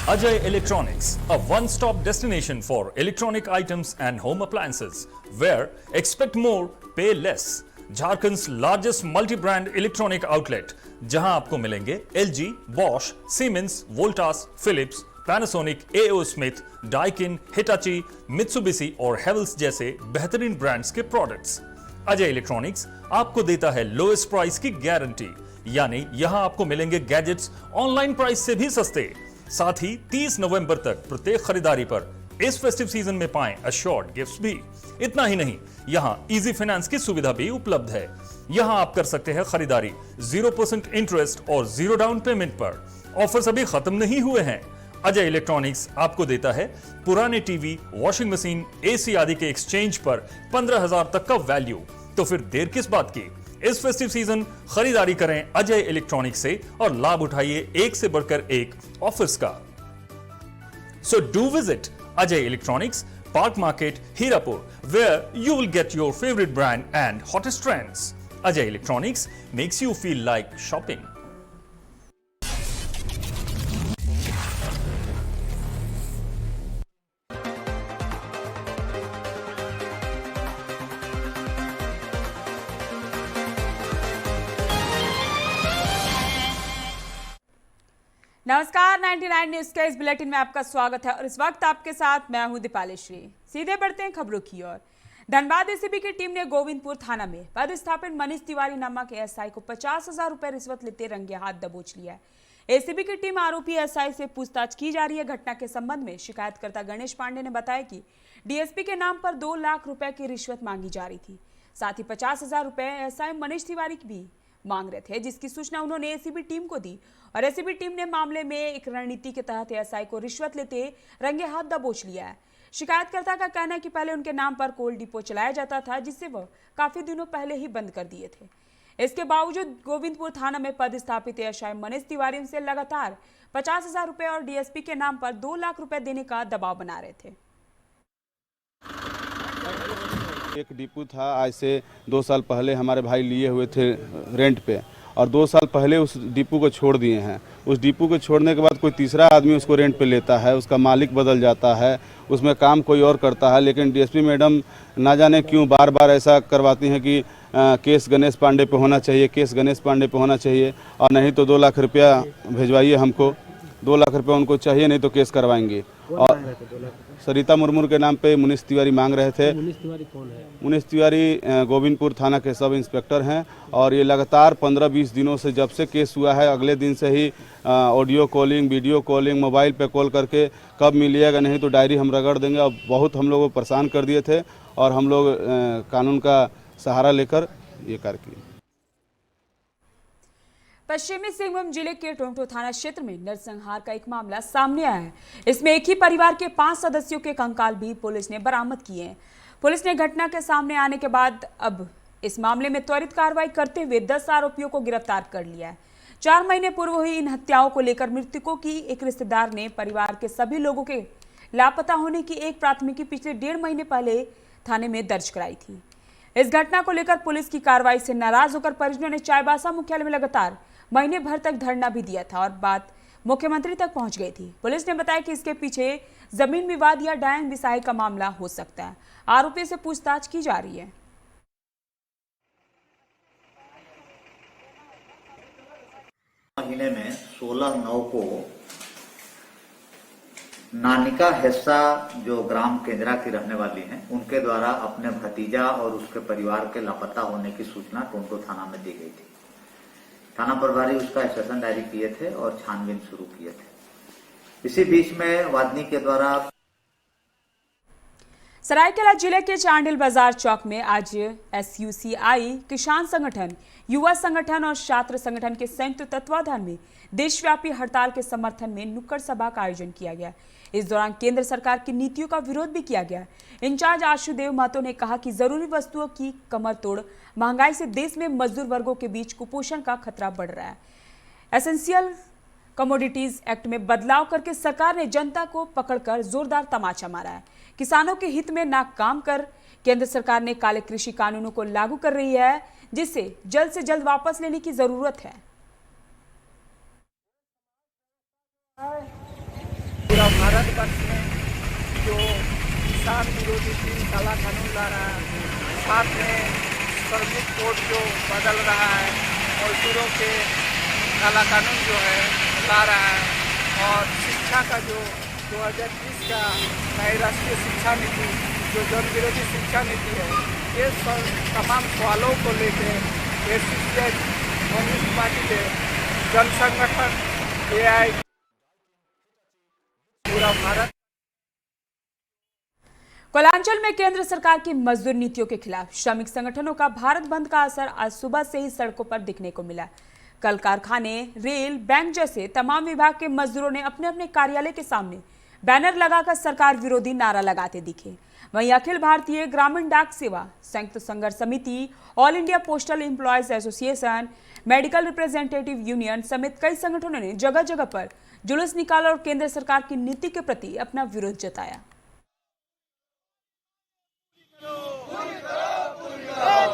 Ajay Electronics, a one-stop destination for electronic items and home appliances, where expect more, pay less. Jharkhand's largest multi brand electronic outlet, जहां आपको मिलेंगे LG, Bosch, Siemens, Voltas, Philips, Panasonic, AO Smith, Daikin, Hitachi, Mitsubishi और Havells जैसे बेहतरीन brands के products. Ajay electronics आपको देता है लोएस्ट प्राइस की गारंटी, यानी यहां आपको मिलेंगे गैजेट्स ऑनलाइन प्राइस से भी सस्ते। साथ ही 30 नवंबर तक प्रत्येक खरीदारी पर इस फेस्टिव सीजन में पाएं अश्योर्ड गिफ्ट्स भी। इतना ही नहीं, यहां इजी फाइनेंस की सुविधा भी उपलब्ध है। यहां आप कर सकते हैं खरीदारी 0% इंटरेस्ट और 0 डाउन पेमेंट पर। ऑफर्स अभी खत्म नहीं हुए हैं। अजय इलेक्ट्रॉनिक्स आपको देता है पुराने टीवी, वॉशिंग मशीन, एसी आदि के एक्सचेंज पर 15,000 तक का वैल्यू। तो फिर देर किस बात की, इस फेस्टिव सीजन खरीदारी करें अजय इलेक्ट्रॉनिक्स से और लाभ उठाइए एक से बढ़कर एक ऑफर्स का। So do visit Ajay Electronics, Park Market, Hirapur, where you will get your favorite brand and hottest trends. Ajay Electronics makes you feel like shopping. नमस्कार, 99 न्यूज के इस बुलेटिन में आपका स्वागत है और इस वक्त आपके साथ मैं हूं दीपाली श्री। सीधे बढ़ते हैं खबरों की ओर। धनबाद एसीबी की टीम ने गोविंदपुर थाना में पदस्थापित मनीष तिवारी नामक एसआई को 50,000 रुपए रिश्वत लेते रंगे हाथ दबोच लिया है। एसीबी की टीम आरोपी एसआई से पूछताछ की जा रही है। घटना के संबंध में शिकायतकर्ता गणेश पांडे ने बताया कि डीएसपी के नाम पर 2 लाख रुपए की रिश्वत मांगी जा रही थी। साथ ही 50,000 रुपए एसआई मनीष तिवारी की भी मांग रहे थे, जिसकी सूचना उन्होंने एसीबी टीम को दी और एसीबी टीम ने मामले में एक रणनीति के तहत एसआई को रिश्वत लेते रंगे हाथ दबोच लिया है। शिकायतकर्ता का कहना है कि पहले उनके नाम पर कोल डिपो चलाया जाता था, जिससे वह काफी दिनों पहले ही बंद कर दिए थे। इसके बावजूद गोविंदपुर थाना में पदस्थापित एसआई मनीष तिवारी उनसे लगातार 50,000 रुपए और डीएसपी के नाम पर 2 लाख रुपए देने का दबाव बना रहे थे। एक डिपो था, आज से 2 साल पहले हमारे भाई लिए हुए थे रेंट पे और 2 साल पहले उस डिपो को छोड़ दिए हैं। उस डिपो को छोड़ने के बाद कोई तीसरा आदमी उसको रेंट पे लेता है, उसका मालिक बदल जाता है, उसमें काम कोई और करता है। लेकिन डीएसपी मैडम ना जाने क्यों बार बार ऐसा करवाती हैं कि केस गणेश पांडे पे होना चाहिए, केस गणेश पांडे पे होना चाहिए और नहीं तो 2 लाख रुपया भिजवाइए हमको। 2 लाख रुपया उनको चाहिए, नहीं तो केस करवाएंगे। और सरिता मुर्मू के नाम पे मनीष तिवारी मांग रहे थे। मनीष तिवारी कौन है? मनीष तिवारी गोविंदपुर थाना के सब इंस्पेक्टर हैं और ये लगातार 15-20 दिनों से, जब से केस हुआ है अगले दिन से ही audio calling, video calling, mobile पे कॉल करके कब मिलिएगा, नहीं तो डायरी हम रगड़ देंगे। और बहुत हम लोगों को परेशान कर दिए थे और हम लोग कानून का सहारा लेकर ये कार्य किए। पश्चिमी सिंहभूम जिले के टोंटो थाना क्षेत्र में नरसंहार का एक मामला सामने आया है। इसमें एक ही परिवार के 5 सदस्यों के कंकाल भी पुलिस ने बरामद किए हैं। पुलिस ने घटना के सामने आने के बाद अब इस मामले में त्वरित कार्रवाई करते हुए 10 आरोपियों को गिरफ्तार कर लिया है। 4 महीने पूर्व हुई इन हत्याओं को लेकर मृतकों की एक रिश्तेदार ने परिवार के सभी लोगों के लापता होने की एक प्राथमिकी पिछले 1.5 महीने पहले थाने में दर्ज कराई थी। इस घटना को लेकर पुलिस की कार्रवाई से नाराज होकर परिजनों ने चाईबासा मुख्यालय में लगातार महीने भर तक धरना भी दिया था और बात मुख्यमंत्री तक पहुंच गई थी। पुलिस ने बताया कि इसके पीछे जमीन विवाद या डायन बिसाही का मामला हो सकता है। आरोपी से पूछताछ की जा रही है। महीने में 16/9 को नानिका हिस्सा जो ग्राम केंद्रा की रहने वाली हैं, उनके द्वारा अपने भतीजा और उसके परिवार के लापता होने की सूचना टोंटो थाना में दी गई थी। थाना प्रभारी उसका एसएसएन डायरी किए थे और छानबीन शुरू किए थे। इसी बीच में वादनी के द्वारा सरायकेला जिले के चांडिल बाजार चौक में आज एसयूसीआई, किसान संगठन, युवा संगठन और छात्र संगठन के संयुक्त तत्वाधान में देशव्यापी हड़ताल के समर्थन में नुक्कड़ सभा का आयोजन किया गया। इस दौरान केंद्र सरकार की नीतियों का विरोध भी किया गया। इंचार्ज आशुदेव महतो ने कहा कि जरूरी वस्तुओं की कमर तोड़ महंगाई से देश में मजदूर वर्गों के बीच कुपोषण का खतरा बढ़ रहा है। एसेंशियल कमोडिटीज एक्ट में बदलाव करके सरकार ने जनता को पकड़कर जोरदार तमाचा मारा है। किसानों के हित में ना काम कर केंद्र सरकार ने काले कृषि कानूनों को लागू कर रही है, जिसे जल्द से जल्द वापस लेने की जरूरत है। पूरा भारतवर्ष में जो किसान विरोधी 3 काला कानून ला रहा है, साथ में श्रमिक कोड जो बदल रहा है, मजदूरों के काला कानून जो है ला रहा है, और शिक्षा का जो 2020 का नई राष्ट्रीय शिक्षा नीति जो जन विरोधी शिक्षा नीति है, ये तमाम सवालों को लेकर एसोसिएट कम्युनिस्ट पार्टी के जन संगठन AI पूरा भारत। कोलांचल में केंद्र सरकार की मजदूर नीतियों के खिलाफ श्रमिक संगठनों का भारत बंद का असर आज सुबह से ही सड़कों पर दिखने को मिला। कल कारखाने, रेल, बैंक जैसे तमाम विभाग के मजदूरों ने अपने अपने कार्यालय के सामने बैनर लगाकर सरकार विरोधी नारा लगाते दिखे। वहीं अखिल भारतीय ग्रामीण डाक सेवा, संयुक्त संघर्ष समिति, all India postal employees association, medical representative union समेत कई संगठनों ने जगह जगह पर जुलूस निकाला और केंद्र सरकार की नीति के प्रति अपना विरोध जताया।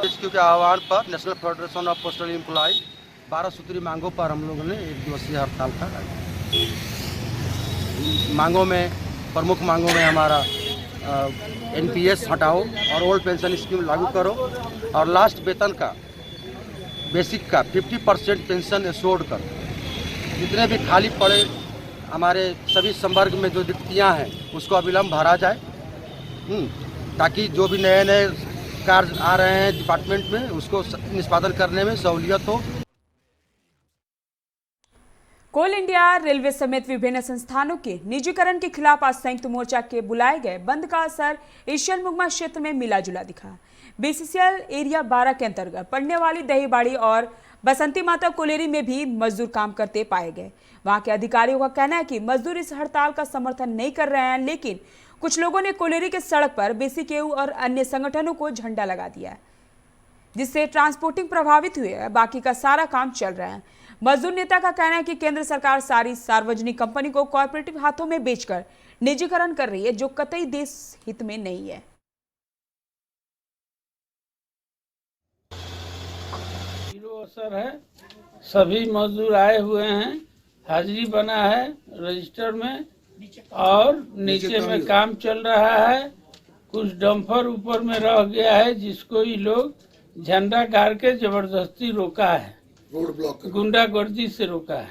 रेस्क्यू के आह्वान पर national federation of postal employ 12 सूत्री मांगों पर हम लोगों ने 1 दिवसीय हड़ताल का मांगों में प्रमुख मांगों में हमारा NPS हटाओ और ओल्ड पेंशन स्कीम लागू करो और लास्ट वेतन का बेसिक का 50% पेंशन एश्योर्ड करो। जितने भी खाली पड़े हमारे सभी संवर्ग में जो रिक्तियाँ हैं उसको अविलंब भरा जाए, ताकि जो भी नए नए कार्य आ रहे हैं डिपार्टमेंट में उसको निष्पादन करने में सहूलियत हो। कोल इंडिया, रेलवे समेत विभिन्न संस्थानों के निजीकरण के खिलाफ आज संयुक्त मोर्चा के बुलाए गए बंद का असर एशियन मुगमा क्षेत्र में मिला जुला दिखा। BCCL एरिया 12 के अंतर्गत पड़ने वाली दहीबाड़ी और बसंती माता कोलेरी में भी मजदूर काम करते पाए गए। वहां के अधिकारियों का कहना है कि मजदूर इस हड़ताल का समर्थन नहीं कर रहे हैं, लेकिन कुछ लोगों ने कोलेरी के सड़क पर BCKU और अन्य संगठनों को झंडा लगा दिया है, जिससे ट्रांसपोर्टिंग प्रभावित हुई है। बाकी का सारा काम चल रहा है। मजदूर नेता का कहना है कि केंद्र सरकार सारी सार्वजनिक कंपनी को कॉर्पोरेटिव हाथों में बेचकर निजीकरण कर रही है, जो कतई देश हित में नहीं है। असर है, सभी मजदूर आए हुए हैं, हाजिरी बना है रजिस्टर में और नीचे में काम चल रहा है। कुछ डंपर ऊपर में रह गया है जिसको ये लोग झंडा गाड़ के जबरदस्ती रोका है, रोड ब्लॉक गुंडागर्दी से रोका है।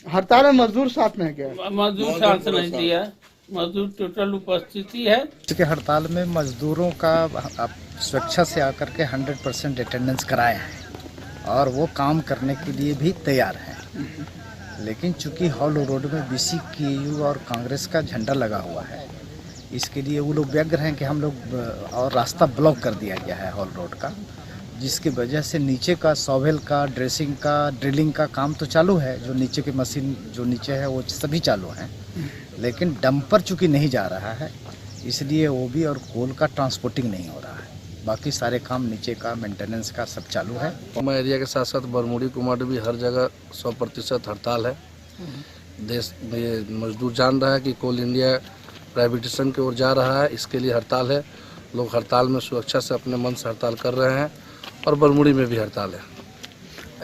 हड़ताल में मजदूर साथ में है क्या? मजदूर साथ नहीं दिया, मजदूर टोटल उपस्थिति है। इसके हड़ताल में मजदूरों का स्वेच्छा से आकर के 100% अटेंडेंस कराया है और वो काम करने के लिए भी तैयार हैं, लेकिन चूंकि हॉल रोड में BCKU और कांग्रेस का झंडा लगा हुआ है, इसके लिए वो लोग व्यग्र हैं कि हम लोग और रास्ता ब्लॉक कर दिया गया है हॉल रोड का, जिसकी वजह से नीचे का सॉवेल का, ड्रेसिंग का, ड्रिलिंग का काम तो चालू है, जो नीचे की मशीन जो नीचे है वो सभी चालू हैं, लेकिन डंपर चूँकि नहीं जा रहा है इसलिए OB और कोल का ट्रांसपोर्टिंग नहीं हो रहा है। बाकी सारे काम नीचे का मेंटेनेंस का सब चालू है। कुमा एरिया के साथ साथ बरमुड़ी कुमार भी हर जगह 100% हड़ताल है। देश में मजदूर जान रहा है कि कोल इंडिया प्राइवेटाइजेशन की ओर जा रहा है, इसके लिए हड़ताल है। लोग हड़ताल में सुरक्षा से अपने मन से हड़ताल कर रहे हैं और बरमुड़ी में भी हड़ताल है।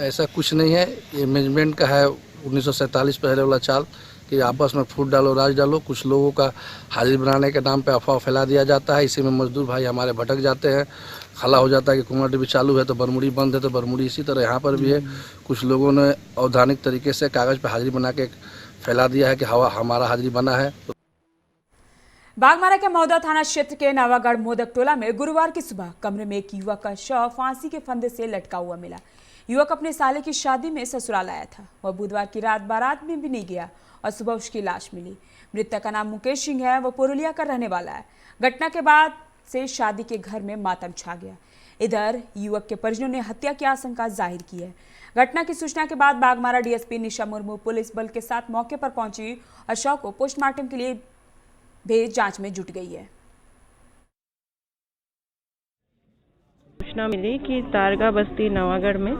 ऐसा कुछ नहीं है, ये मैनेजमेंट का है 1947 पहले वाला चाल कि आपस में फूट डालो राज डालो। कुछ लोगों का हाजिरी बनाने के नाम पे अफवाह फैला दिया जाता है, इसी में मजदूर भाई हमारे भटक जाते हैं। खला हो जाता है कि कुमार भी चालू है तो बरमुड़ी बंद है, तो बरमुड़ी इसी तरह यहाँ पर भी है। कुछ लोगों ने अवधानिक तरीके से कागज़ पे हाजिरी बना के फैला दिया है कि हमारा हाजिरी बना है। बागमारा के मौदा थाना क्षेत्र के नवागढ़ मोदक टोला में गुरुवार की सुबह कमरे में एक युवक का शव फांसी के फंदे से लटका हुआ मिला। युवक अपने साले की शादी में ससुराल आया था। वह बुधवार की रात बारात में भी नहीं गया और सुबह उसकी लाश मिली। मृतक का नाम मुकेश सिंह है, वह पुरुलिया का रहने वाला है। घटना के बाद से शादी के घर में मातम छा गया। इधर युवक के परिजनों ने हत्या की आशंका जाहिर की है। घटना की सूचना के बाद बागमारा DSP निशा मुर्मू पुलिस बल के साथ मौके पर पहुंची और शव को पोस्टमार्टम के लिए भेज जांच में जुट गई है। सूचना मिली कि तारगा बस्ती नवागढ़ में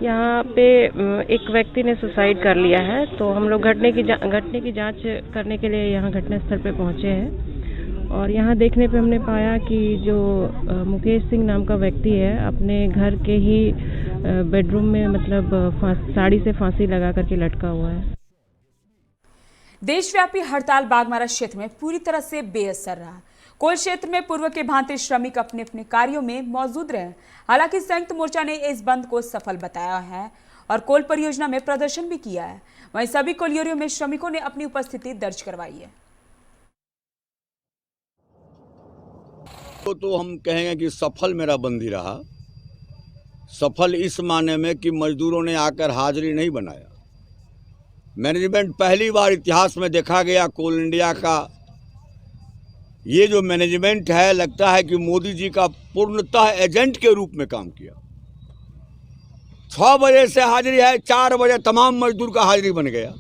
यहाँ पे एक व्यक्ति ने सुसाइड कर लिया है, तो हम लोग घटने की जांच करने के लिए यहाँ घटनास्थल पे पहुँचे हैं और यहाँ देखने पे हमने पाया कि जो मुकेश सिंह नाम का व्यक्ति है अपने घर के ही बेडरूम में मतलब साड़ी से फांसी लगा करके लटका हुआ है। देशव्यापी हड़ताल बागमारा क्षेत्र में पूरी तरह से बेअसर रहा। कोल क्षेत्र में पूर्व के भांति श्रमिक अपने अपने कार्यों में मौजूद रहे। हालांकि संयुक्त मोर्चा ने इस बंद को सफल बताया है और कोल परियोजना में प्रदर्शन भी किया है। वहीं सभी कोलियरों में श्रमिकों ने अपनी उपस्थिति दर्ज करवाई है। तो हम कहेंगे कि सफल मेरा बंदी रहा। सफल इस माने में कि मजदूरों ने आकर हाजिरी नहीं बनाया। मैनेजमेंट पहली बार इतिहास में देखा गया कोल इंडिया का ये जो मैनेजमेंट है, लगता है कि मोदी जी का पूर्णतः एजेंट के रूप में काम किया। 6 बजे से हाजिरी है, 4 बजे तमाम मजदूर का हाजिरी बन गया।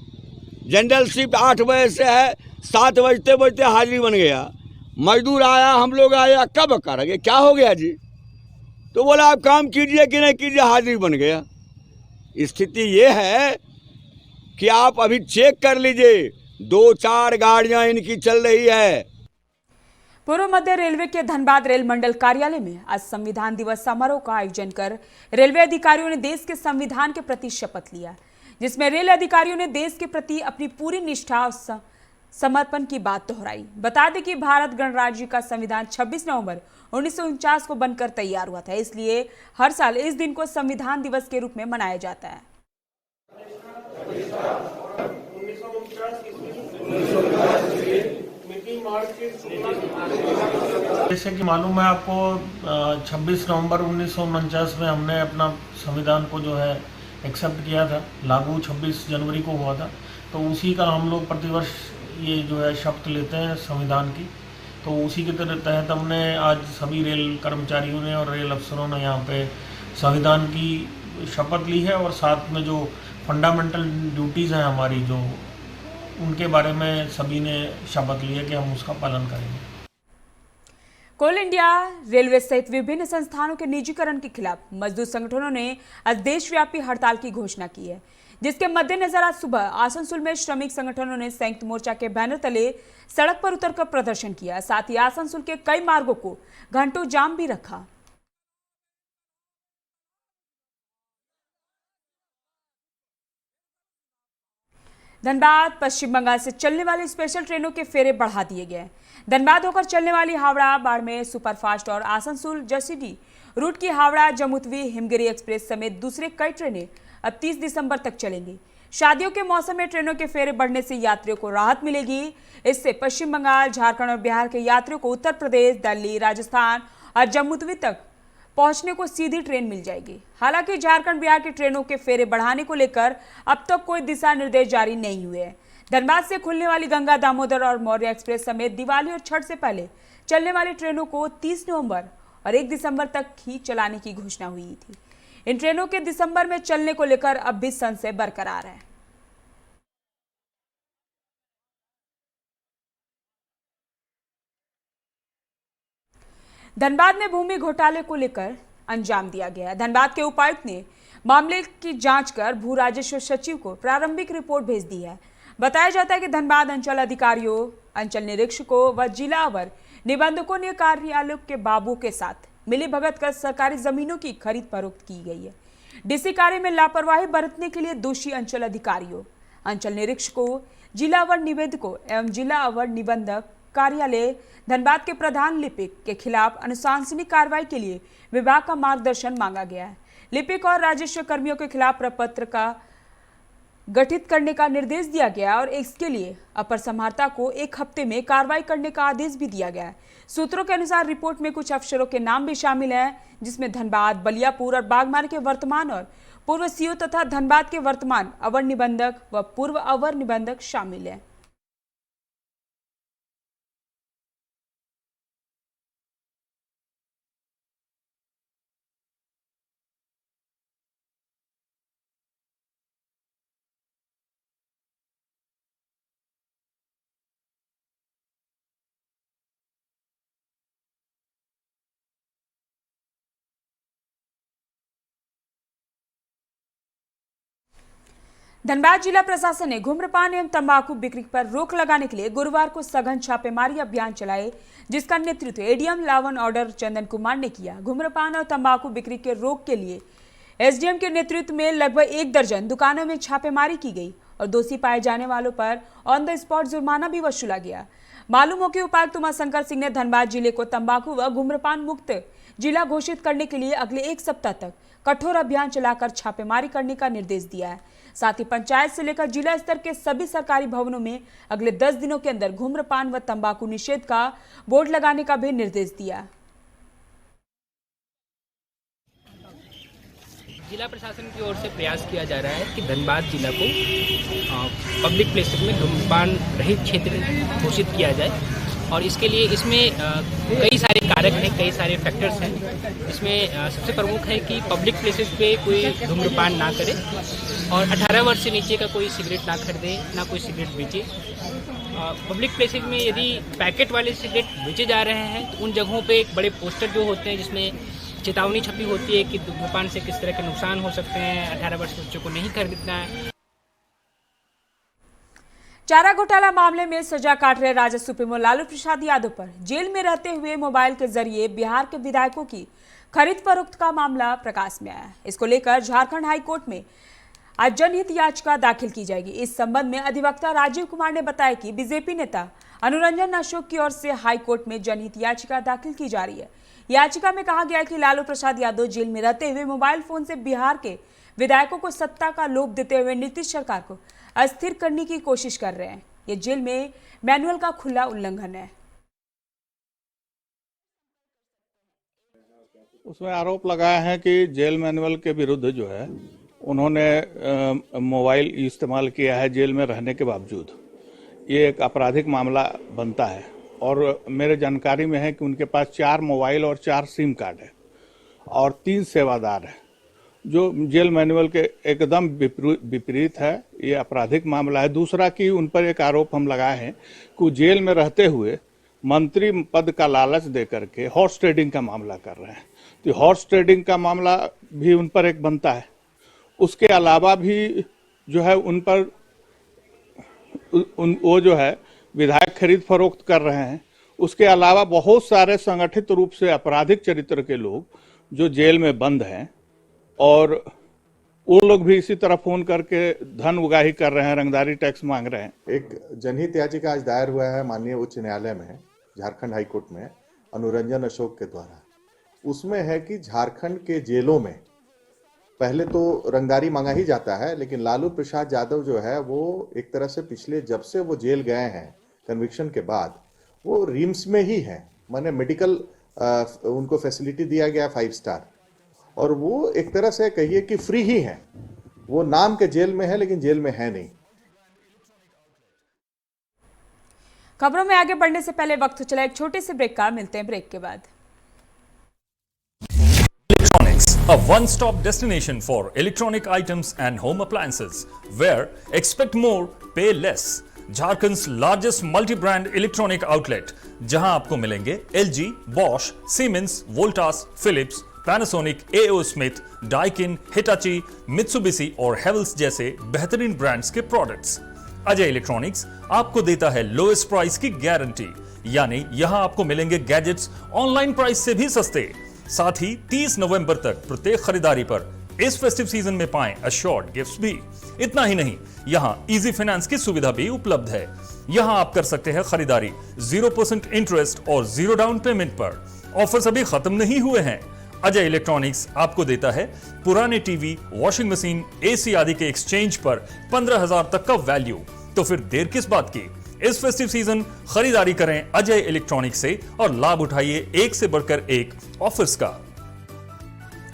जनरल शिफ्ट 8 बजे से है, 7 बजते बजते हाजिरी बन गया। मजदूर आया, हम लोग आया, कब करेंगे, क्या हो गया जी? तो बोला आप काम कीजिए कि नहीं कीजिए, हाजिरी बन गया। स्थिति ये है कि आप अभी चेक कर लीजिए, 2-4 गाड़ियां इनकी चल रही है। पूर्व मध्य रेलवे के धनबाद रेल मंडल कार्यालय में आज संविधान दिवस समारोह का आयोजन कर रेलवे अधिकारियों ने देश के संविधान के प्रति शपथ लिया, जिसमें रेल अधिकारियों ने देश के प्रति अपनी पूरी निष्ठा और समर्पण की बात दोहराई। बता दें कि भारत गणराज्य का संविधान 26 नवंबर 1949 को बनकर तैयार हुआ था, इसलिए हर साल इस दिन को संविधान दिवस के रूप में मनाया जाता है। जैसे कि मालूम है आपको, 26 नवंबर 1949 में हमने अपना संविधान को जो है एक्सेप्ट किया था, लागू 26 जनवरी को हुआ था। तो उसी का हम लोग प्रतिवर्ष ये जो है शपथ लेते हैं संविधान की। तो उसी के तहत हमने आज सभी रेल कर्मचारियों ने और रेल अफसरों ने यहाँ पे संविधान की शपथ ली है और साथ में जो फंडामेंटल ड्यूटीज़ हैं हमारी, जो उनके बारे में सभी ने शपथ ली है कि हम उसका पालन करेंगे। कोल इंडिया, रेलवे सहित विभिन्न संस्थानों के निजीकरण के खिलाफ मजदूर संगठनों ने आज देशव्यापी हड़ताल की घोषणा की है, जिसके मद्देनजर आज सुबह आसनसोल में श्रमिक संगठनों ने संयुक्त मोर्चा के बैनर तले सड़क पर उतरकर प्रदर्शन किया। साथ ही आसनसोल के कई मार्गों को घंटों जाम भी रखा। धनबाद पश्चिम बंगाल से चलने वाली स्पेशल ट्रेनों के फेरे बढ़ा दिए गए। धनबाद होकर चलने वाली हावड़ा बाड़मेर सुपरफास्ट और आसनसोल जसीडी रूट की हावड़ा जमुतवी हिमगिरी एक्सप्रेस समेत दूसरे कई ट्रेनें अब 30 दिसंबर तक चलेंगी। शादियों के मौसम में ट्रेनों के फेरे बढ़ने से यात्रियों को राहत मिलेगी। इससे पश्चिम बंगाल, झारखंड और बिहार के यात्रियों को उत्तर प्रदेश, दिल्ली, राजस्थान और जम्मू तक पहुंचने को सीधी ट्रेन मिल जाएगी। हालांकि झारखंड, बिहार की ट्रेनों के फेरे बढ़ाने को लेकर अब तक कोई दिशा निर्देश जारी नहीं हुए हैं। धनबाद से खुलने वाली गंगा, दामोदर और मौर्य एक्सप्रेस समेत दिवाली और छठ से पहले चलने वाली ट्रेनों को 30 नवंबर और 1 दिसंबर तक ही चलाने की घोषणा हुई थी। इन ट्रेनों के दिसंबर में चलने को लेकर अब भी संशय बरकरार है। धनबाद में भूमि घोटाले को लेकर अंजाम दिया गया। धनबाद के उपायुक्त ने मामले की जांच कर भू राजस्व सचिव को प्रारंभिक रिपोर्ट भेज दी है। बताया जाता है कि धनबाद अंचल अधिकारियों, अंचल निरीक्षकों व जिला अवर निबंधकों ने कार्यालय के बाबू के साथ मिलीभगत कर सरकारी जमीनों की खरीद फरोख्त की गई है। डीसी कार्य में लापरवाही बरतने के लिए दोषी अंचल अधिकारियों, अंचल निरीक्षकों, जिला अवर निवेदकों एवं जिला अवर निबंधक कार्यालय धनबाद के प्रधान लिपिक के खिलाफ अनुशासनिक कार्रवाई के लिए विभाग का मार्गदर्शन मांगा गया है। लिपिक और राजस्व कर्मियों के खिलाफ प्रपत्र का गठित करने का निर्देश दिया गया और इसके लिए अपर समाहर्ता को 1 हफ्ते में कार्रवाई करने का आदेश भी दिया गया है। सूत्रों के अनुसार रिपोर्ट में कुछ अफसरों के नाम भी शामिल हैं, जिसमें धनबाद, बलियापुर और बागमारा के वर्तमान और पूर्व सीओ तथा धनबाद के वर्तमान अवर निबंधक व पूर्व अवर निबंधक शामिल हैं। धनबाद जिला प्रशासन ने धूम्रपान एवं तंबाकू बिक्री पर रोक लगाने के लिए गुरुवार को सघन छापेमारी अभियान चलाए, जिसका नेतृत्व एडीएम लावन ऑर्डर चंदन कुमार ने किया। धूम्रपान और तंबाकू बिक्री के रोक के लिए एसडीएम के नेतृत्व में लगभग 1 दर्जन दुकानों में छापेमारी की गई और दोषी पाए जाने वालों पर ऑन द स्पॉट जुर्माना भी वसूला गया। मालूम हो कि उपायुक्त उमाशंकर सिंह ने धनबाद जिले को तंबाकू व धूम्रपान मुक्त जिला घोषित करने के लिए अगले 1 सप्ताह तक कठोर अभियान चलाकर छापेमारी करने का निर्देश दिया है। साथ ही पंचायत से लेकर जिला स्तर के सभी सरकारी भवनों में अगले 10 दिनों के अंदर धूम्रपान व तंबाकू निषेध का बोर्ड लगाने का भी निर्देश दिया। जिला प्रशासन की ओर से प्रयास किया जा रहा है कि धनबाद जिला को पब्लिक प्लेसेस में धूम्रपान रहित क्षेत्र घोषित किया जाए और इसके लिए इसमें कई सारे कारक हैं, कई सारे फैक्टर्स हैं। इसमें सबसे प्रमुख है कि पब्लिक प्लेसेस पे कोई धूम्रपान ना करे और 18 वर्ष से नीचे का कोई सिगरेट ना खरीदे, ना कोई सिगरेट बेचे। पब्लिक प्लेसेस में यदि पैकेट वाले सिगरेट बेचे जा रहे हैं तो उन जगहों पे एक बड़े पोस्टर जो होते हैं जिसमें चेतावनी छपी होती है कि धूम्रपान से किस तरह के नुकसान हो सकते हैं, 18 वर्ष के बच्चों को नहीं खरीदना है। चारा घोटाला मामले में सजा काट रहे राजद सुप्रीमो लालू प्रसाद यादव पर जेल में रहते हुए मोबाइल के जरिए बिहार के विधायकों की खरीद फरोख्त का मामला प्रकाश में आया। इसको लेकर झारखंड हाई कोर्ट में आज जनहित याचिका दाखिल की जाएगी। इस संबंध में अधिवक्ता राजीव कुमार ने बताया कि बीजेपी नेता अनुरंजन अशोक की ओर से हाई कोर्ट में जनहित याचिका दाखिल की जा रही है। याचिका में कहा गया है कि लालू प्रसाद यादव जेल में रहते हुए मोबाइल फोन से बिहार के विधायकों को सत्ता का लोभ देते हुए नीतीश सरकार को अस्थिर करने की कोशिश कर रहे हैं। ये जेल में मैनुअल का खुला उल्लंघन है। उसमें आरोप लगाया है कि जेल मैनुअल के विरुद्ध जो है उन्होंने मोबाइल इस्तेमाल किया है जेल में रहने के बावजूद। ये एक आपराधिक मामला बनता है और मेरे जानकारी में है कि उनके पास 4 मोबाइल और 4 सिम कार्ड है और 3 सेवादार है, जो जेल मैनुअल के एकदम विपरीत है। ये आपराधिक मामला है। दूसरा कि उन पर एक आरोप हम लगाए हैं कि जेल में रहते हुए मंत्री पद का लालच दे करके हॉर्स ट्रेडिंग का मामला कर रहे हैं। तो हॉर्स ट्रेडिंग का मामला भी उन पर एक बनता है। उसके अलावा भी जो है उन पर वो जो है विधायक खरीद फरोख्त कर रहे हैं। उसके अलावा बहुत सारे संगठित रूप से आपराधिक चरित्र के लोग जो जेल में बंद हैं और वो लोग भी इसी तरह फोन करके धन उगाही कर रहे हैं, रंगदारी टैक्स मांग रहे हैं। एक जनहित याचिका आज दायर हुआ है माननीय उच्च न्यायालय में, झारखंड हाई कोर्ट में, अनुरंजन अशोक के द्वारा। उसमें है कि झारखंड के जेलों में पहले तो रंगदारी मांगा ही जाता है, लेकिन लालू प्रसाद यादव जो है वो एक तरह से पिछले जब से वो जेल गए हैं कन्विक्शन के बाद वो रिम्स में ही है। माने मेडिकल उनको फैसिलिटी दिया गया 5 स्टार और वो एक तरह से कहिए कि फ्री ही है। वो नाम के जेल में है लेकिन जेल में है नहीं। खबरों में आगे बढ़ने से पहले वक्त चला एक छोटे से ब्रेक का। मिलते हैं ब्रेक के बाद। Electronics, a one-stop destination for electronic items and home appliances, where expect more, pay less. Jharkhand's largest multi brand electronic outlet, जहां आपको मिलेंगे LG, Bosch, Siemens, Voltas, Philips, Panasonic, AO Smith, Daikin, Hitachi, Mitsubishi और Havells जैसे बेहतरीन brands के products. Ajay electronics आपको देता है लोएस्ट प्राइस की गारंटी, यानी यहां आपको मिलेंगे गैजेट्स ऑनलाइन प्राइस से भी सस्ते। साथ ही 30 नवंबर तक प्रत्येक खरीदारी पर इस फेस्टिव सीजन में पाएं अश्योर्ड गिफ्ट्स भी। इतना ही नहीं, यहां इजी फाइनेंस की सुविधा भी उपलब्ध है। यहां आप कर सकते हैं खरीदारी 0% इंटरेस्ट और 0 डाउन पेमेंट पर। ऑफर्स अभी खत्म नहीं हुए हैं। अजय इलेक्ट्रॉनिक्स आपको देता है पुराने टीवी, वॉशिंग मशीन, AC आदि के एक्सचेंज पर 15,000 तक का वैल्यू। तो फिर देर किस बात की, इस फेस्टिव सीजन खरीदारी करें अजय इलेक्ट्रॉनिक्स से और लाभ उठाइए एक से बढ़कर एक ऑफर्स का।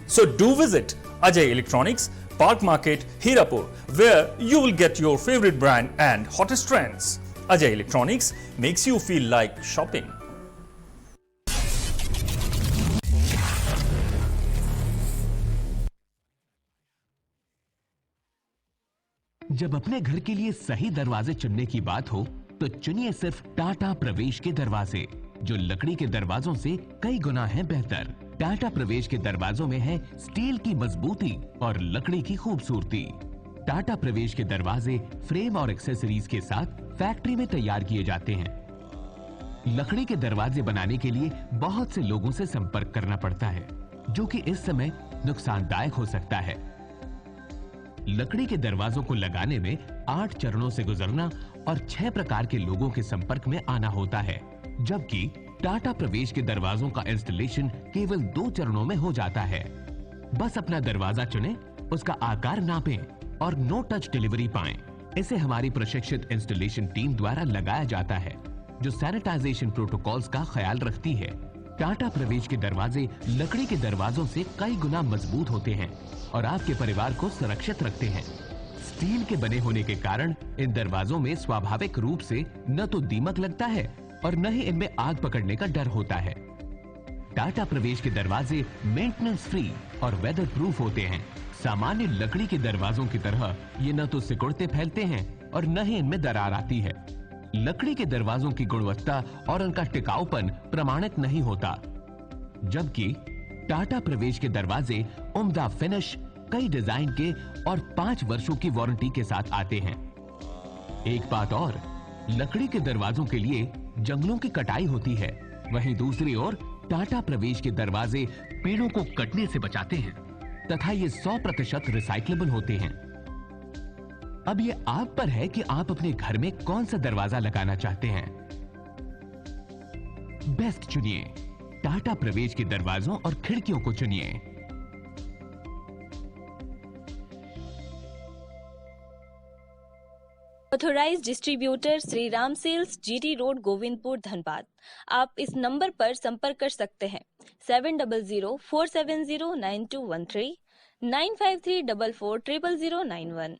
So do visit Ajay Electronics, Park Market, Hirapur, where you will get your favorite brand and hottest trends. Ajay Electronics makes you feel like shopping. जब अपने घर के लिए सही दरवाजे चुनने की बात हो तो चुनिए सिर्फ टाटा प्रवेश के दरवाजे, जो लकड़ी के दरवाजों से कई गुना है बेहतर। टाटा प्रवेश के दरवाजों में है स्टील की मजबूती और लकड़ी की खूबसूरती। टाटा प्रवेश के दरवाजे फ्रेम और एक्सेसरीज के साथ फैक्ट्री में तैयार किए जाते हैं। लकड़ी के दरवाजे बनाने के लिए बहुत से लोगों से संपर्क करना पड़ता है, जो कि इस समय नुकसानदायक हो सकता है। लकड़ी के दरवाजों को लगाने में 8 चरणों से गुजरना और 6 प्रकार के लोगों के संपर्क में आना होता है, जबकि टाटा प्रवेश के दरवाजों का इंस्टॉलेशन केवल 2 चरणों में हो जाता है। बस अपना दरवाजा चुनें, उसका आकार नापें और नो टच डिलीवरी पाएं। इसे हमारी प्रशिक्षित इंस्टॉलेशन टीम द्वारा लगाया जाता है, जो सैनिटाइजेशन प्रोटोकॉल्स का ख्याल रखती है। टाटा प्रवेश के दरवाजे लकड़ी के दरवाजों से कई गुना मजबूत होते हैं और आपके परिवार को सुरक्षित रखते हैं। स्टील के बने होने के कारण इन दरवाजों में स्वाभाविक रूप से न तो दीमक लगता है और न ही इनमें आग पकड़ने का डर होता है। टाटा प्रवेश के दरवाजे मेंटेनेंस फ्री और वेदर प्रूफ होते हैं। सामान्य लकड़ी के दरवाजों की तरह ये न तो सिकुड़ते फैलते हैं और न ही इनमें दरार आती है। लकड़ी के दरवाजों की गुणवत्ता और उनका टिकाऊपन प्रमाणित नहीं होता, जबकि टाटा प्रवेश के दरवाजे उम्दा फिनिश, कई डिजाइन के और 5 वर्षों की वारंटी के साथ आते हैं। एक बात और, लकड़ी के दरवाजों के लिए जंगलों की कटाई होती है, वहीं दूसरी ओर टाटा प्रवेश के दरवाजे पेड़ों को कटने से बचाते हैं तथा ये 100% रिसाइक्लेबल होते हैं। अब ये आप पर है कि आप अपने घर में कौन सा दरवाजा लगाना चाहते हैं। बेस्ट चुनिए, टाटा प्रवेश के दरवाजों और खिड़कियों को चुनिए। Authorised distributor Shri Ram sales, GT road, Govindpur, Dhanbad. आप इस नंबर पर संपर्क कर सकते हैं 7004709213 9534400091।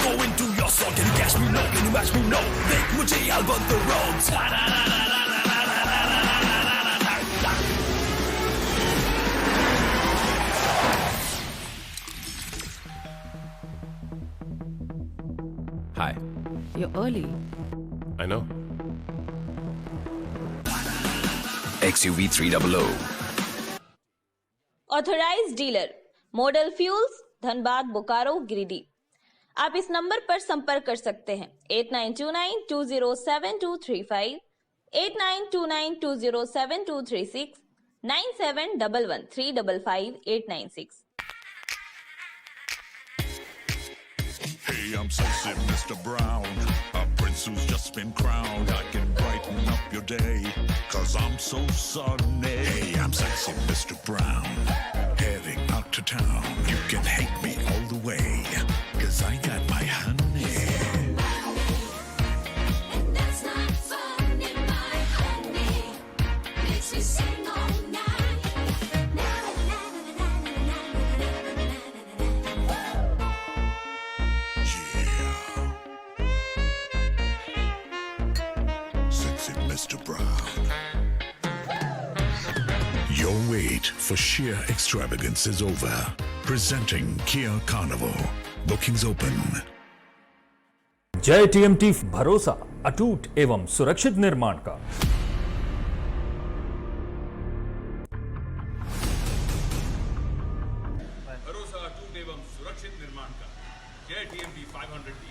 Go into your song, can you catch me? No, can you match me? No, make mujhe I'll burn the roads. Hi. You're early. I know. XUV 300. Authorised dealer model fuels, Dhanbad, Bokaro, Giridih. आप इस number पर संपर्क कर सकते हैं 8929207235, 8929207236, 9711355896। Hey, I'm sexy Mr. Brown, a prince who's just been crowned. I can brighten up your day, 'cause I'm so sunny. Hey, I'm sexy Mr. Brown, heading out to town. You can hate me all the way, 'cause I got my honey. And that's not funny, my honey makes me sing all night. Sexy Mr. Brown. Your wait for sheer extravagance is over. Presenting Kia Carnival. Bookings open. जय TMT, भरोसा अटूट एवं सुरक्षित निर्माण का। भरोसा अटूट एवं सुरक्षित निर्माण का। जय TMT 500D।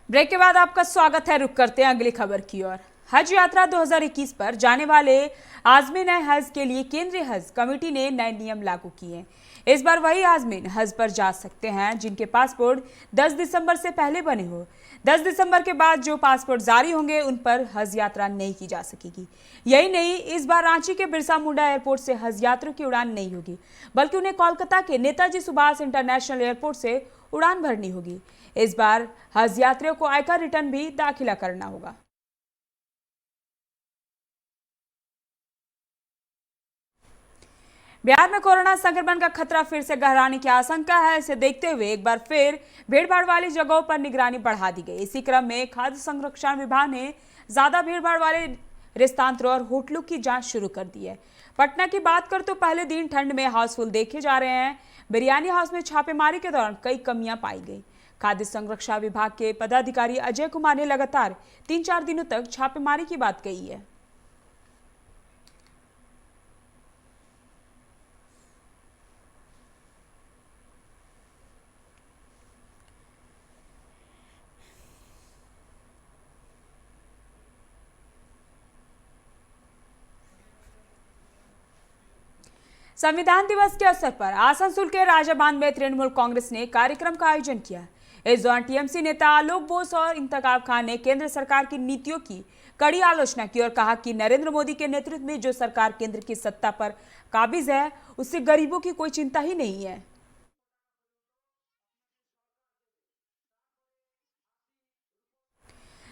ब्रेक के बाद आपका स्वागत है। रुक करते हैं अगली खबर की ओर। हज यात्रा 2021 पर जाने वाले आज़मीन हज के लिए केंद्रीय हज कमेटी ने नए नियम लागू किए हैं। इस बार वही आज़मीन हज पर जा सकते हैं जिनके पासपोर्ट 10 दिसंबर से पहले बने हो। 10 दिसंबर के बाद जो पासपोर्ट जारी होंगे उन पर हज यात्रा नहीं की जा सकेगी। यही नहीं, इस बार रांची के बिरसा मुंडा एयरपोर्ट से हज यात्रियों की उड़ान नहीं होगी, बल्कि उन्हें कोलकाता के नेताजी सुभाष इंटरनेशनल एयरपोर्ट से उड़ान भरनी होगी। इस बार हज यात्रियों को आयकर रिटर्न भी दाखिला करना होगा। बिहार में कोरोना संक्रमण का खतरा फिर से गहराने की आशंका है। इसे देखते हुए एक बार फिर भीड़भाड़ वाली जगहों पर निगरानी बढ़ा दी गई। इसी क्रम में खाद्य संरक्षण विभाग ने ज्यादा भीड़भाड़ वाले रेस्टोरेंटों और होटलों की जांच शुरू कर दी है। पटना की बात कर तो पहले दिन ठंड में हाउसफुल देखे जा रहे हैं। बिरयानी हाउस में छापेमारी के दौरान कई कमियां पाई गई। खाद्य संरक्षा विभाग के पदाधिकारी अजय कुमार ने लगातार 3-4 दिनों तक छापेमारी की बात कही है। संविधान दिवस के अवसर पर आसनसोल के राजाबांध में तृणमूल कांग्रेस ने कार्यक्रम का आयोजन किया। इस दौरान टीएमसी नेता आलोक बोस और इंतखाब खान ने केंद्र सरकार की नीतियों की कड़ी आलोचना की और कहा कि नरेंद्र मोदी के नेतृत्व में जो सरकार केंद्र की सत्ता पर काबिज है उससे गरीबों की कोई चिंता ही नहीं है।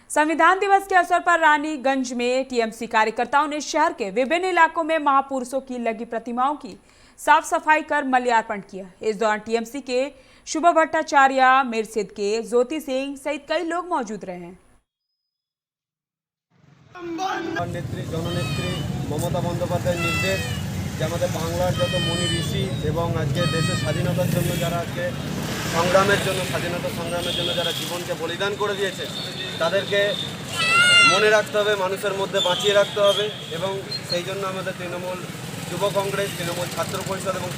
संविधान दिवस के अवसर पर रानीगंज में टीएमसी कार्यकर्ताओं ने शहर के विभिन्न इलाकों में महापुरुषों की लगी प्रतिमाओं की साफ सफाई कर माल्यार्पण किया। इस दौरान टीएमसी के शुभ भट्टाचार्य, मिरसिद के ज्योति सिंह सहित कई लोग मौजूद रहे। नेत्री जननेत्री ममता बंदोपाध्याय निर्देश আমাদের বাংলার যত মনি ঋষি এবং আজকে দেশের স্বাধীনতার জন্য যারা আজকে সংগ্রামের জন্য স্বাধীনতা সংগ্রামের জন্য যারা জীবনকে বলিদান করে দিয়েছে তাদেরকে মনে রাখতে হবে, মানুষের মধ্যে বাঁচিয়ে রাখতে হবে এবং সেই জন্য আমাদের তৃণমূল যুব কংগ্রেস, তৃণমূল ছাত্র পরিষদ এবং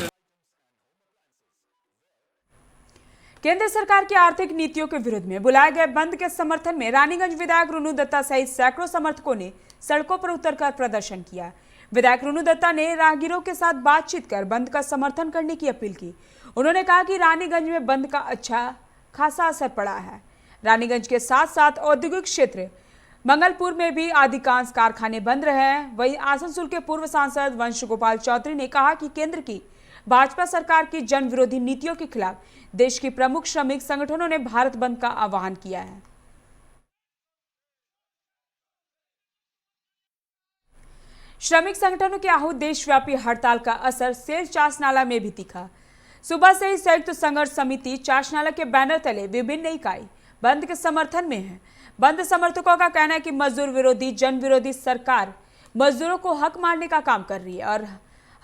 केंद्र सरकार की आर्थिक नीतियों के विरोध में बुलाए गए बंद के समर्थन में रानीगंज विधायक रुनु दत्ता सहित सैकड़ों समर्थकों ने सड़कों पर उतरकर प्रदर्शन किया। विधायक रुनु दत्ता ने राहगीरों के साथ बातचीत कर बंद का समर्थन करने की अपील की। उन्होंने कहा कि रानीगंज में बंद का अच्छा खासा असर पड़ा है। रानीगंज के साथ साथ औद्योगिक क्षेत्र मंगलपुर में भी अधिकांश कारखाने बंद रहे हैं। वहीं आसनसोल के पूर्व सांसद वंश गोपाल चौधरी ने कहा कि केंद्र की भाजपा सरकार की जन विरोधी नीतियों के खिलाफ देश की प्रमुख श्रमिक संगठनों ने भारत बंद का आह्वान किया है। श्रमिक संगठनों के आहूत देशव्यापी हड़ताल का असर सेल चासनाला में भी दिखा। सुबह से ही संयुक्त संघर्ष समिति चासनाला के बैनर तले विभिन्न इकाई बंद के समर्थन में है। बंद समर्थकों का कहना है कि मजदूर विरोधी जन विरोधी सरकार मजदूरों को हक मारने का काम कर रही है और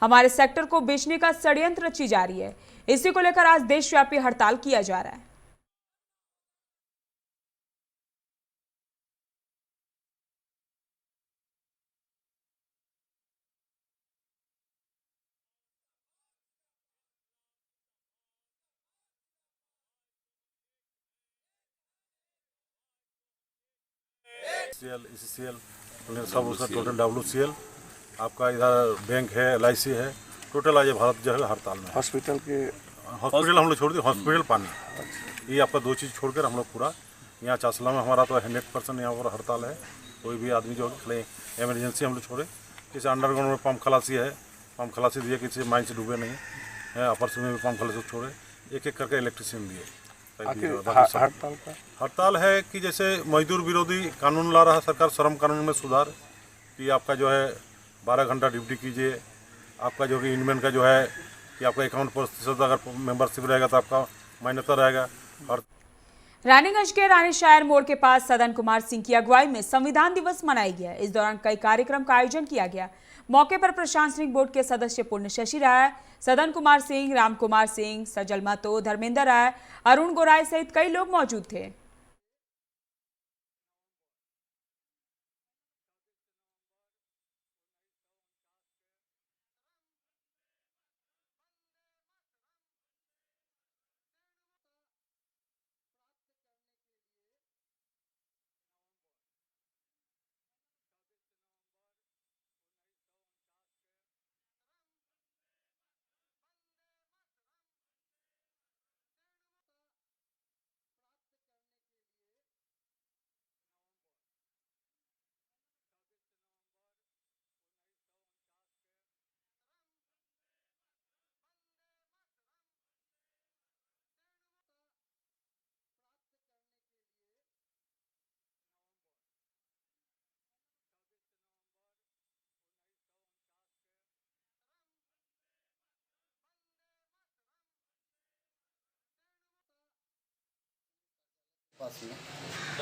हमारे सेक्टर को बेचने का षड्यंत्र रची जा रही है। इसी को लेकर आज देशव्यापी हड़ताल किया जा रहा है। ECCL सब उसका टोटल WCL आपका इधर बैंक है, LIC है, टोटल आज भारत जो है हड़ताल में। हॉस्पिटल हम लोग छोड़ दिए, हॉस्पिटल पानी ये आपका दो चीज़ छोड़कर हम लोग पूरा यहाँ चासला में हमारा तो 100% यहाँ पर हड़ताल है। कोई भी आदमी जो खड़े इमरजेंसी हम लोग छोड़े, जैसे अंडरग्राउंड में पंप खलासी है, पंप खलासी दिए, किसी माइन से डूबे नहीं है, अपर में भी पंप खलासी छोड़े, एक एक करके इलेक्ट्रिशियन दिए। हड़ताल है कि जैसे मजदूर विरोधी कानून ला रहा सरकार, श्रम कानून में सुधार कि आपका जो है 12 घंटा ड्यूटी कीजिए, आपका जो कि इनमेन का जो है कि आपका 51% अगर मेंबरशिप रहेगा तो आपका मान्यता रहेगा। और रानीगंज के रानी शायर मोड़ के पास सदन कुमार सिंह की अगुवाई में संविधान दिवस मनाया गया। इस दौरान कई कार्यक्रम का आयोजन किया गया। मौके पर प्रशासनिक बोर्ड के सदस्य पुण्य शशि राय, सदन कुमार सिंह, राम कुमार सिंह, सजल महतो, धर्मेंद्र राय, अरुण गोराय सहित कई लोग मौजूद थे।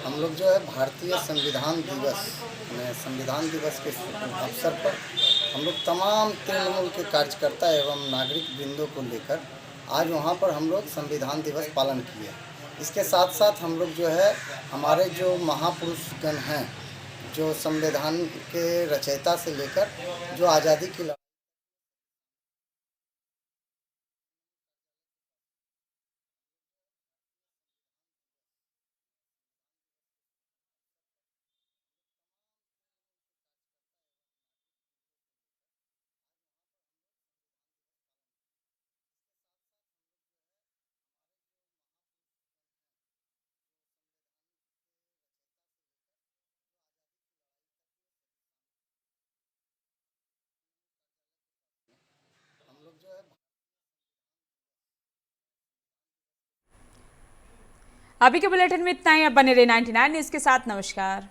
हम लोग जो है भारतीय संविधान दिवस में संविधान दिवस के अवसर पर हम लोग तमाम तृणमूल के कार्यकर्ता एवं नागरिक वृंदों को लेकर आज वहाँ पर हम लोग संविधान दिवस पालन किए। इसके साथ साथ हम लोग जो है हमारे जो महापुरुषगण हैं, जो संविधान के रचयिता से लेकर जो आज़ादी की अभी के बुलेटिन में इतना ही। अब बने रहे 99 न्यूज के साथ। नमस्कार।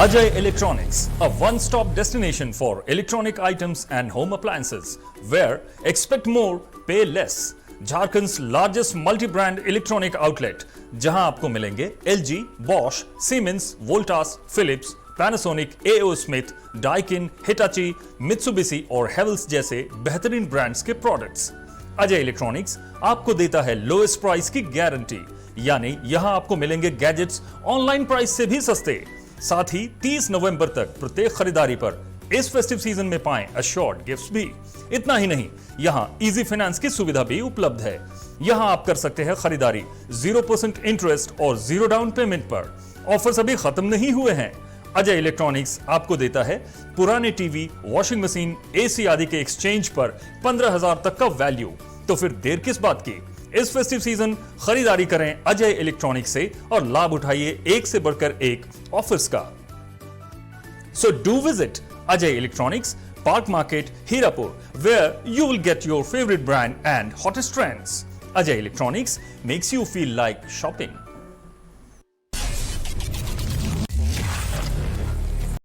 Ajay Electronics, a one-stop destination for electronic items and home appliances, where expect more, pay less. Jharkhand's largest multi brand electronic outlet, जहां आपको मिलेंगे LG, Bosch, Siemens, Voltas, Philips, Panasonic, AO Smith, Daikin, Hitachi, Mitsubishi और Havells जैसे बेहतरीन brands के products. Ajay electronics आपको देता है लोएस्ट प्राइस की गारंटी, यानी यहां आपको मिलेंगे गैजेट्स ऑनलाइन प्राइस से भी सस्ते। साथ ही 30 नवंबर तक प्रत्येक खरीदारी पर इस फेस्टिव सीजन में पाएं अश्योर्ड गिफ्ट्स भी। इतना ही नहीं, यहां इजी फाइनेंस की सुविधा भी उपलब्ध है। यहां आप कर सकते हैं खरीदारी 0% इंटरेस्ट और 0 डाउन पेमेंट पर। ऑफर्स अभी खत्म नहीं हुए हैं। अजय इलेक्ट्रॉनिक्स आपको देता है पुराने टीवी, वॉशिंग मशीन, एसी आदि के एक्सचेंज पर 15,000 तक का वैल्यू। तो फिर देर किस बात की? इस फेस्टिव सीजन खरीदारी करें अजय इलेक्ट्रॉनिक्स से और लाभ उठाइए एक से बढ़कर एक ऑफर्स का। So do visit Ajay Electronics, Park Market, Hirapur, where you will get your favorite brand and hottest trends. Ajay Electronics makes you feel like shopping.